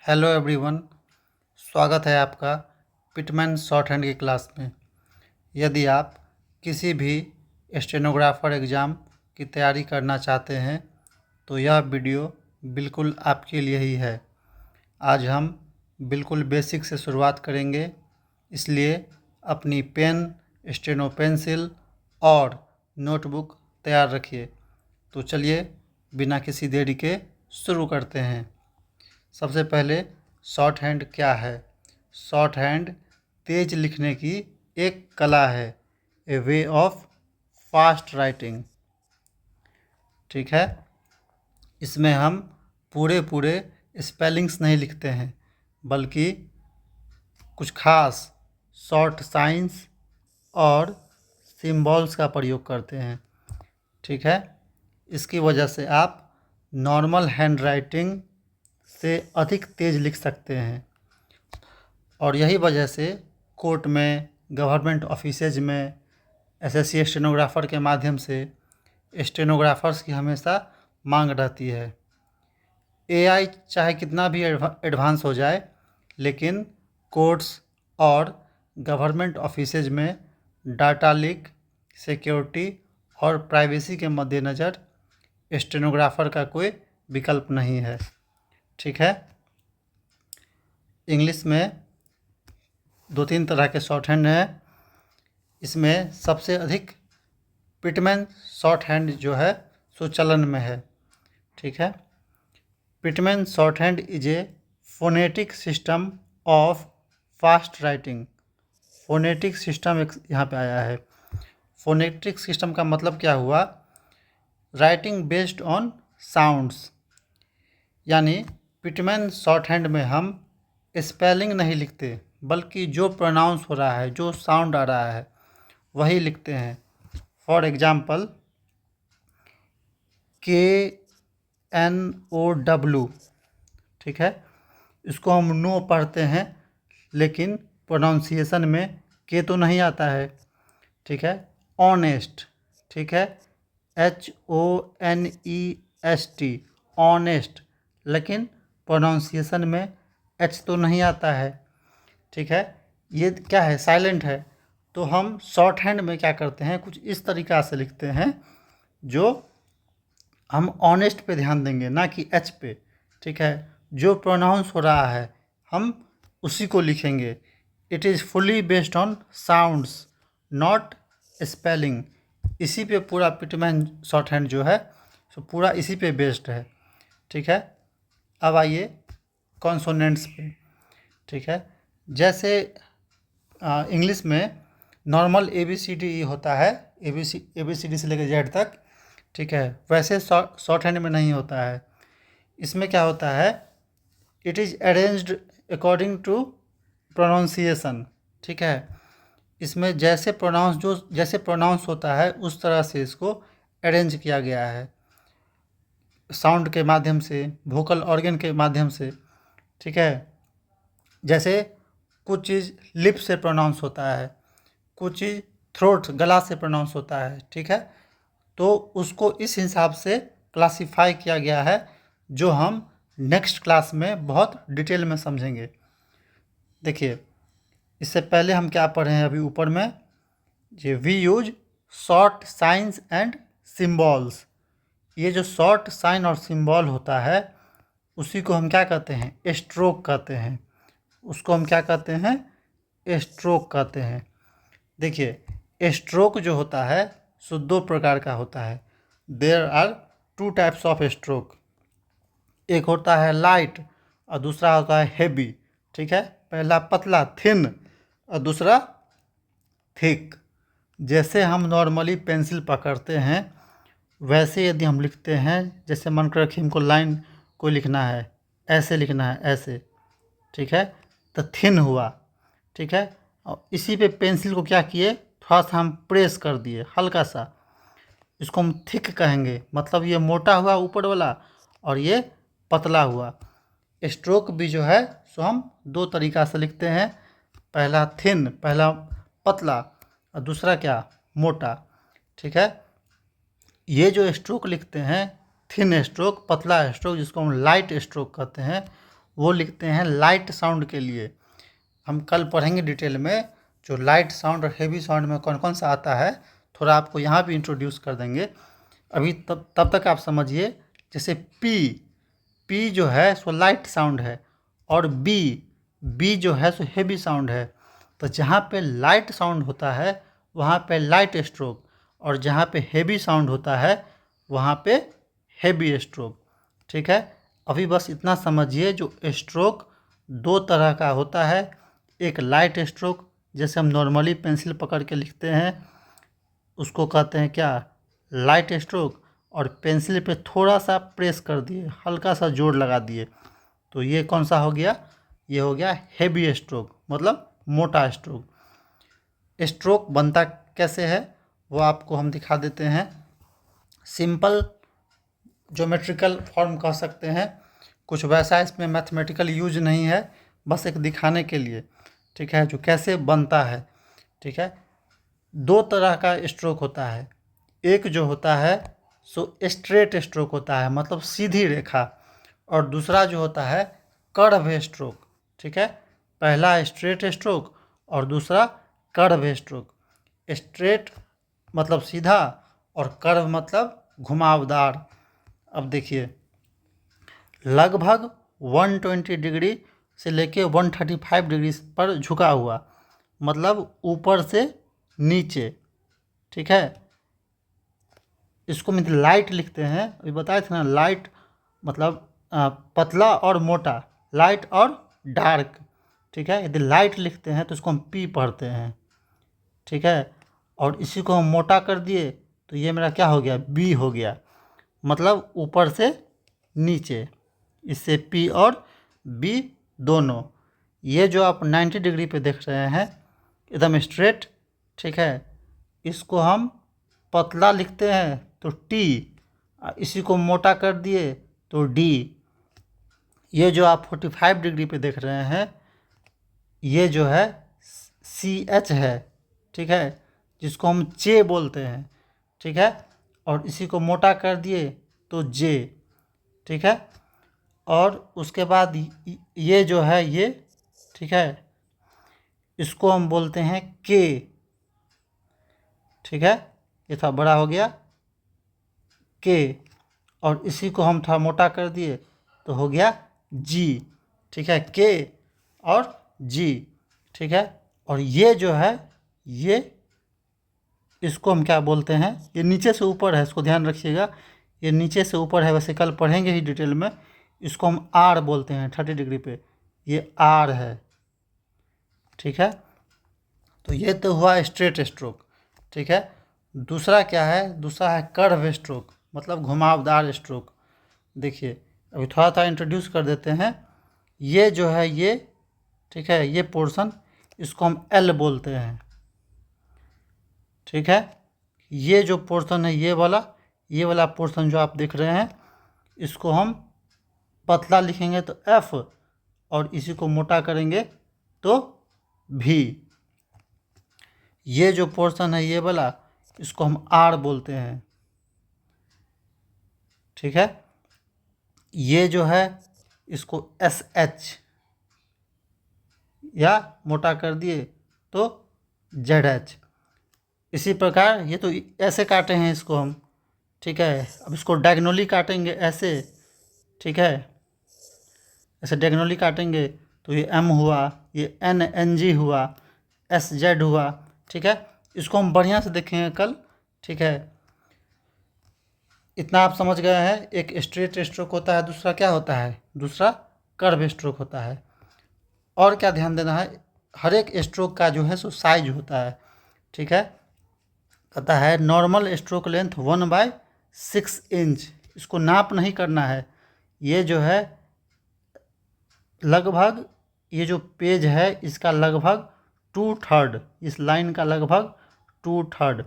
Hello everyone. स्वागत है आपका पिटमैन शॉर्ट हैंड की क्लास में। यदि आप किसी भी स्टेनोग्राफर एग्ज़ाम की तैयारी करना चाहते हैं तो यह वीडियो बिल्कुल आपके लिए ही है। आज हम बिल्कुल बेसिक से शुरुआत करेंगे, इसलिए अपनी पेन, स्टेनो पेंसिल और नोटबुक तैयार रखिए। तो चलिए बिना किसी देरी के शुरू करते हैं। सबसे पहले शॉर्ट हैंड क्या है? शॉर्ट हैंड तेज लिखने की एक कला है, ए वे ऑफ फास्ट राइटिंग। ठीक है, इसमें हम पूरे पूरे स्पेलिंग्स नहीं लिखते हैं, बल्कि कुछ खास शॉर्ट साइंस और सिंबल्स का प्रयोग करते हैं। ठीक है, इसकी वजह से आप नॉर्मल हैंड राइटिंग से अधिक तेज़ लिख सकते हैं और यही वजह से कोर्ट में, गवर्नमेंट ऑफिसेज में, एसएससी स्टेनोग्राफर के माध्यम से स्टेनोग्राफर्स की हमेशा मांग रहती है। एआई चाहे कितना भी एडवांस हो जाए, लेकिन कोर्ट्स और गवर्नमेंट ऑफिसेज में डाटा लीक, सिक्योरिटी और प्राइवेसी के मद्देनज़र स्टेनोग्राफर का कोई विकल्प नहीं है। ठीक है, इंग्लिश में 2-3 तरह के शॉर्ट हैंड हैं। इसमें सबसे अधिक पिटमैन शॉर्ट हैंड जो है सो चलन में है। ठीक है, Pitman short hand is a phonetic system of fast writing. Phonetic system एक यहाँ पे आया है। फोनेटिक सिस्टम का मतलब क्या हुआ? राइटिंग बेस्ड ऑन साउंड्स, यानी पिटमैन शॉर्ट हैंड में हम स्पेलिंग नहीं लिखते, बल्कि जो प्रोनाउंस हो रहा है, जो साउंड आ रहा है, वही लिखते हैं। फॉर एग्जाम्पल KNOW, ठीक है, इसको हम नो पढ़ते हैं, लेकिन प्रोनाउंसिएशन में के तो नहीं आता है। ठीक है, ऑनेस्ट, ठीक है, HONEST, ऑनेस्ट, लेकिन प्रोनाउंसिएशन में एच तो नहीं आता है। ठीक है, ये क्या है? साइलेंट है। तो हम शॉर्ट हैंड में क्या करते हैं, कुछ इस तरीक़ा से लिखते हैं जो हम ऑनेस्ट पे ध्यान देंगे, ना कि एच पे। ठीक है, जो प्रोनाउंस हो रहा है हम उसी को लिखेंगे। It is fully based on sounds, not spelling. इसी पे पूरा पिटमैन शॉर्ट हैंड जो है सो पूरा इसी पे बेस्ड है। ठीक है, अब आइए कॉन्सोनेंट्स पे। ठीक है, जैसे इंग्लिश में नॉर्मल ABCD होता है, ABCD से लेकर जेड तक। ठीक है, वैसे शॉर्ट हैंड में नहीं होता है। इसमें क्या होता है? It is arranged according to pronunciation. ठीक है, इसमें जैसे प्रोनाउंस होता है उस तरह से इसको अरेंज किया गया है, साउंड के माध्यम से, वोकल ऑर्गन के माध्यम से। ठीक है, जैसे कुछ चीज़ लिप से प्रोनाउंस होता है, कुछ चीज़ थ्रोट, गला से प्रोनाउंस होता है। ठीक है, तो उसको इस हिसाब से क्लासिफाई किया गया है, जो हम नेक्स्ट क्लास में बहुत डिटेल में समझेंगे। देखिए, इससे पहले हम क्या पढ़े हैं अभी ऊपर में, ये we use short signs and symbols. ये जो शॉर्ट साइन और सिंबल होता है उसी को हम क्या कहते हैं? स्ट्रोक कहते हैं। उसको हम क्या कहते हैं? स्ट्रोक कहते हैं। देखिए, स्ट्रोक जो होता है सो 2 प्रकार का होता है। There are 2 types of stroke. एक होता है लाइट और दूसरा होता है हेवी। ठीक है, पहला पतला, थिन, और दूसरा थिक। जैसे हम नॉर्मली पेंसिल पकड़ते हैं, वैसे यदि हम लिखते हैं, जैसे मन कर रखिए हमको लाइन को लिखना है, ऐसे लिखना है, ऐसे। ठीक है, तो थिन हुआ। ठीक है, और इसी पे पेंसिल को क्या किए, थोड़ा सा हम प्रेस कर दिए, हल्का सा। इसको हम थिक कहेंगे, मतलब ये मोटा हुआ ऊपर वाला और ये पतला हुआ। स्ट्रोक भी जो है सो हम 2 तरीक़ा से लिखते हैं। पहला थिन, पहला पतला, और दूसरा क्या? मोटा। ठीक है, ये जो स्ट्रोक लिखते हैं, थिन स्ट्रोक, पतला स्ट्रोक, जिसको हम लाइट स्ट्रोक कहते हैं, वो लिखते हैं लाइट साउंड के लिए। हम कल पढ़ेंगे डिटेल में जो लाइट साउंड और हेवी साउंड में कौन कौन सा आता है, थोड़ा आपको यहाँ भी इंट्रोड्यूस कर देंगे। अभी तब तक आप समझिए, जैसे पी जो है सो लाइट साउंड है, और बी जो है सो हेवी साउंड है। तो जहाँ पे लाइट साउंड होता है वहाँ पे लाइट स्ट्रोक, और जहाँ पे हेवी साउंड होता है वहाँ पे हेवी स्ट्रोक। ठीक है, अभी बस इतना समझिए, जो स्ट्रोक दो तरह का होता है। एक लाइट स्ट्रोक, जैसे हम नॉर्मली पेंसिल पकड़ के लिखते हैं, उसको कहते हैं क्या, लाइट स्ट्रोक। और पेंसिल पे थोड़ा सा प्रेस कर दिए, हल्का सा जोर लगा दिए, तो ये कौन सा हो गया, ये हो गया हेवी स्ट्रोक, मतलब मोटा स्ट्रोक। स्ट्रोक बनता कैसे है वो आपको हम दिखा देते हैं। सिंपल ज्योमेट्रिकल फॉर्म कह सकते हैं, कुछ वैसा इसमें मैथमेटिकल यूज नहीं है, बस एक दिखाने के लिए। ठीक है, जो कैसे बनता है। ठीक है, दो तरह का स्ट्रोक होता है। एक जो होता है सो स्ट्रेट स्ट्रोक होता है, मतलब सीधी रेखा, और दूसरा जो होता है कर्व स्ट्रोक। ठीक है, पहला स्ट्रेट स्ट्रोक और दूसरा कर्व स्ट्रोक। स्ट्रेट मतलब सीधा, और कर्व मतलब घुमावदार। अब देखिए, लगभग 120 डिग्री से लेके 135 डिग्री पर झुका हुआ, मतलब ऊपर से नीचे। ठीक है, इसको मतलब लाइट लिखते हैं, अभी बताए थे ना, लाइट मतलब पतला और मोटा, लाइट और डार्क। ठीक है, यदि लाइट लिखते हैं तो इसको हम पी पढ़ते हैं। ठीक है, और इसी को हम मोटा कर दिए तो ये मेरा क्या हो गया, बी हो गया, मतलब ऊपर से नीचे। इससे पी और बी दोनों। ये जो आप 90 डिग्री पे देख रहे हैं एकदम स्ट्रेट, ठीक है, इसको हम पतला लिखते हैं तो टी, इसी को मोटा कर दिए तो डी। ये जो आप 45 डिग्री पे देख रहे हैं ये जो है सी एच है। ठीक है, जिसको हम जे बोलते हैं। ठीक है, और इसी को मोटा कर दिए तो जे। ठीक है, और उसके बाद ये जो है ये, ठीक है, इसको हम बोलते हैं के। ठीक है, ये थोड़ा बड़ा हो गया के, और इसी को हम थोड़ा मोटा कर दिए तो हो गया जी। ठीक है, के और जी। ठीक है, और ये जो है ये, इसको हम क्या बोलते हैं, ये नीचे से ऊपर है, इसको ध्यान रखिएगा, ये नीचे से ऊपर है, वैसे कल पढ़ेंगे ही डिटेल में। इसको हम आर बोलते हैं 30 डिग्री पे, ये आर है। ठीक है, तो ये तो हुआ स्ट्रेट स्ट्रोक। ठीक है, दूसरा क्या है, दूसरा है कर्व स्ट्रोक, मतलब घुमावदार स्ट्रोक। देखिए, अभी थोड़ा सा इंट्रोड्यूस कर देते हैं। ये जो है ये, ठीक है, ये पोर्शन, इसको हम एल बोलते हैं। ठीक है, ये जो पोर्शन है ये वाला पोर्शन जो आप देख रहे हैं, इसको हम पतला लिखेंगे तो एफ, और इसी को मोटा करेंगे तो भी। ये जो पोर्शन है ये वाला, इसको हम आर बोलते हैं। ठीक है, ये जो है इसको एस एच, या मोटा कर दिए तो जेड एच। इसी प्रकार ये तो ऐसे काटे हैं इसको हम। ठीक है, अब इसको डायगोनली काटेंगे ऐसे। ठीक है, ऐसे डायगोनली काटेंगे तो ये एम हुआ, ये एन एन जी हुआ, एस जेड हुआ। ठीक है, इसको हम बढ़िया से देखेंगे कल। ठीक है, इतना आप समझ गए हैं। एक स्ट्रेट स्ट्रोक होता है, दूसरा क्या होता है, दूसरा कर्व स्ट्रोक होता है। और क्या ध्यान देना है, हर एक स्ट्रोक का जो है सो साइज होता है। ठीक है, कहता है नॉर्मल स्ट्रोक लेंथ 1/6 इंच। इसको नाप नहीं करना है, ये जो है लगभग, ये जो पेज है इसका लगभग 2/3, इस लाइन का लगभग 2/3।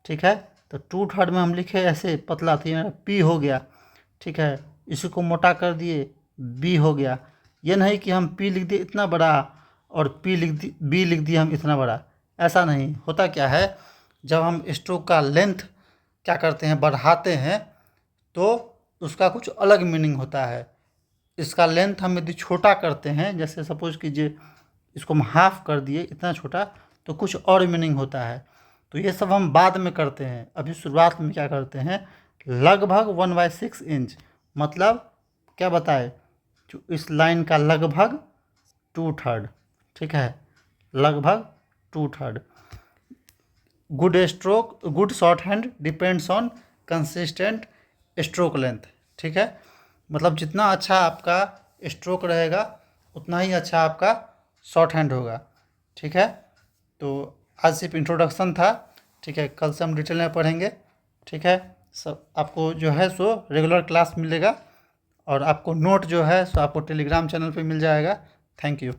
ठीक है, तो 2/3 में हम लिखे ऐसे पतला, तो ये पी हो गया। ठीक है, इसी को मोटा कर दिए, बी हो गया। ये नहीं कि हम पी लिख दिए इतना बड़ा और बी लिख दिए हम इतना बड़ा, ऐसा नहीं होता। क्या है, जब हम स्ट्रोक का लेंथ क्या करते हैं, बढ़ाते हैं, तो उसका कुछ अलग मीनिंग होता है। इसका लेंथ हम यदि छोटा करते हैं, जैसे सपोज कीजिए इसको हम हाफ कर दिए इतना छोटा, तो कुछ और मीनिंग होता है। तो ये सब हम बाद में करते हैं, अभी शुरुआत में क्या करते हैं, लगभग 1/6 इंच, मतलब क्या बताए, जो इस लाइन का लगभग 2/3, ठीक है, लगभग 2/3। Good short hand depends on consistent stroke length, ठीक है, मतलब जितना अच्छा आपका स्ट्रोक रहेगा उतना ही अच्छा आपका शॉर्ट हैंड होगा, ठीक है। तो आज सिर्फ इंट्रोडक्शन था, ठीक है, कल से हम डिटेल में पढ़ेंगे, ठीक है। सब आपको जो है सो रेगुलर क्लास मिलेगा, और आपको नोट जो है सो आपको टेलीग्राम चैनल पे मिल जाएगा। Thank you.